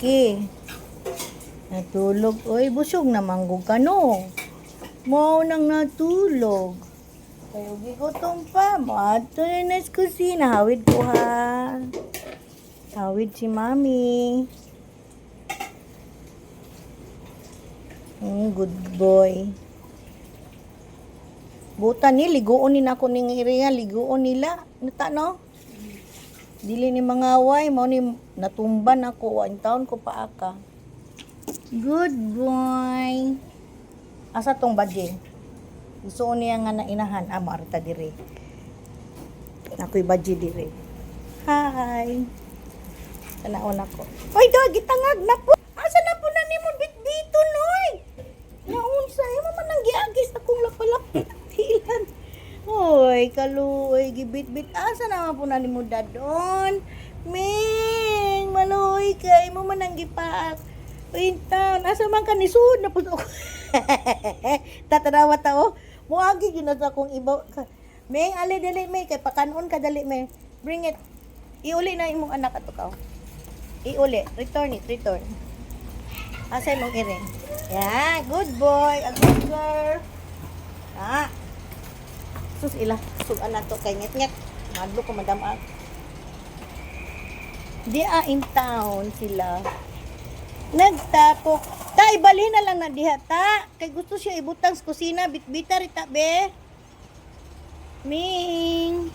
Laki. Natulog. Oy, busog na manggog ka no. Mao nang natulog. Kayo gigutom pa. Mato na sa kusina. Hawid ko ha. Hawid si mami. Good boy. Buta ni, liguon ni ako ning iriya. Liguon nila. Nata no? Dili ni mga away. Mao ni natumban ako. 1 taon ko pa aka. Good boy. Asa tong badje? Gusto niya nga na inahan. Marta dire. Ako'y badje dire. Hi. Tanaon ako. Oy, gitangag na po. Asa na po na nimo bitbito, noy? Naunsa, mo man nang giagis akong lapalapit tilan. Oy, kaluoy, gibit-bit. Asa naman po na nimo dadon? Ming, maluoy kay mo man nang gipaak. Intan, asa man ka nisud na po ako. Tatanawa tao. Muagi gyud na akong ibaw. Ming, ali dali may kay pakanon ka dali may. Bring it. Iuli na imong anak ato ka. Iuli, return it, return. Asa imong iring? Yeah, good boy, a good girl. Ah. Sus ila, sugan na to kay nget-nget. Madlo ko madamag. Di in town sila. Nagtapok. Ta, ibali na lang na diha, ta. Kay gusto siya ibutang sa kusina. Bitbita rita, be. Ming.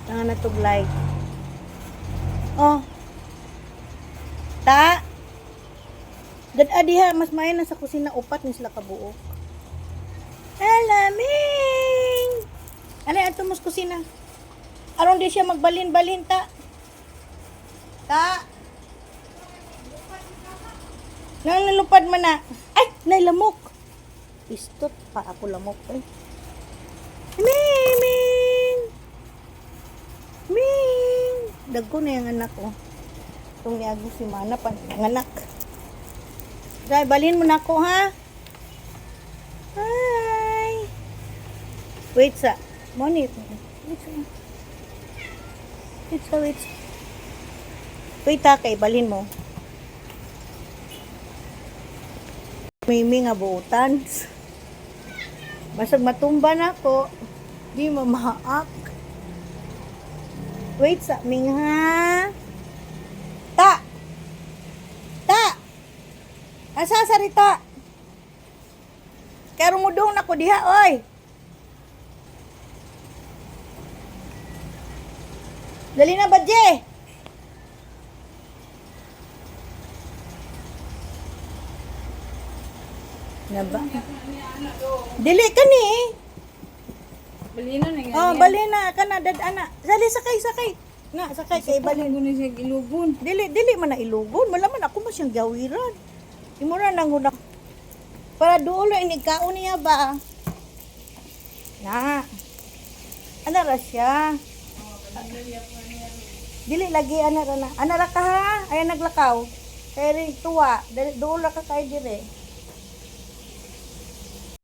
Tanga na tuglay. Oh. Ta. Dad diha, mas mayan na sa kusina. Upat ni sila kabuok. Hala, Ming. Alay, ato mo sa kusina. Aron di siya magbalin-balin, ta. Ta. Nalupad man na. Ay, nailamok. Istot pa ako lamok. Ay. Ming! Ming! Dagko na yung anak ko. Itong niago si Mana pa. Ang anak. Dahil, balhin mo na ako, ha? Hi! Wait sa. Money. Wait sa. Wait sa, wait sa. Wait ha, kay balhin mo. Mimi nga buutan. Basag matumba na ako. Di mamaak. Wait sa ming ha. Ta. Ta. Asa sa rita? Kaya rumudong na ko diha, oy. Dali na, badje. Naba. Dili ka ni. Balina na nga. Oh, balina ka na dad ana. Dali sakay. Na, sakay kay balin. Balina siya ilugon. Dili man na ilugon. Malaman ako mo siyang gawiran. Imura nang una. Para duolo ini kaon niya ba? Na. Ana ra siya. Dili lagi ana ra na. Ana ra ka ha. Ay naglakaw. Kay tuwa. Duolo ka kay dire.